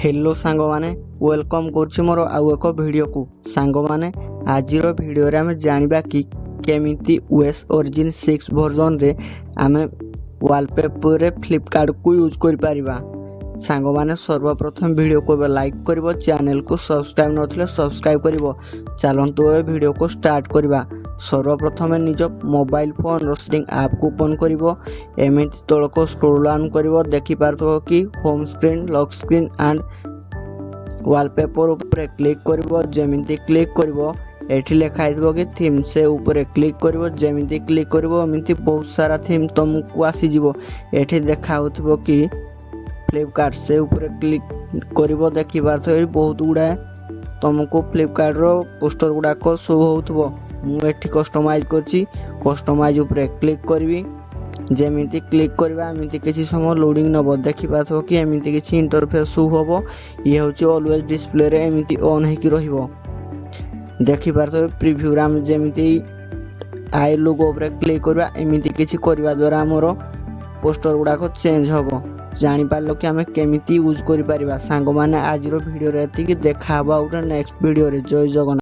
Hello सांग माने welcome करछि मोर आउ एक वीडियो को सांग माने आजिर वीडियो रे हमें जानिबा कि केमिति ओएस ओरिजिन 6 वर्जन रे हमें वॉलपेपर रे फ्लिपकार्ट को यूज कर परिबा। सांग माने सर्वप्रथम वीडियो को लाइक करिवो, चैनल को सब्सक्राइब नथिले सब्सक्राइब करिवो। चलंतु ए वीडियो को स्टार्ट करबा। सर्वप्रथम निज मोबाइल फोन रोस्टिंग ऐप को ओपन करिवो। एमिति तळ को स्क्रॉल डाउन करिवो। देखि पारतो कि home screen, lock screen and wallpaper ऊपर क्लिक करिवो। जेमिति क्लिक करिवो एठी लिखा आइबो कि थीम से ऊपर क्लिक करिवो। जेमिति क्लिक करिवो एमिति बहुत सारा थीम तुमको आसी जिवो। एठी देखा होतबो कि फ्लिपकार्ट से ऊपर क्लिक करिवो। देखि पारतो बहुत गुडा तुमको फ्लिपकार्ट रो पोस्टर गुडा को शो होतबो। मु एठी कस्टमाइज करछि। कस्टमाइज ऊपर क्लिक करबी। जेमिति क्लिक करबा एमिति किछि समय लोडिंग नबो। देखि पाथो कि एमिति किछि इंटरफेस शो होबो। ये होछि ऑलवेज डिस्प्ले रे एमिति ऑन हेकि रहिबो। देखि पाथो प्रीव्यू राम जेमिति आई लोगो ऊपर क्लिक करबा एमिति किछि करबा द्वारा हमरो पोस्टर गुडा को चेंज होबो। जानि पारलो कि हमें केमिति यूज करि परिबा। सांग माने आज रो वीडियो रे एति कि देखा बा उटा नेक्स्ट वीडियो रे। जय जगन्नाथ।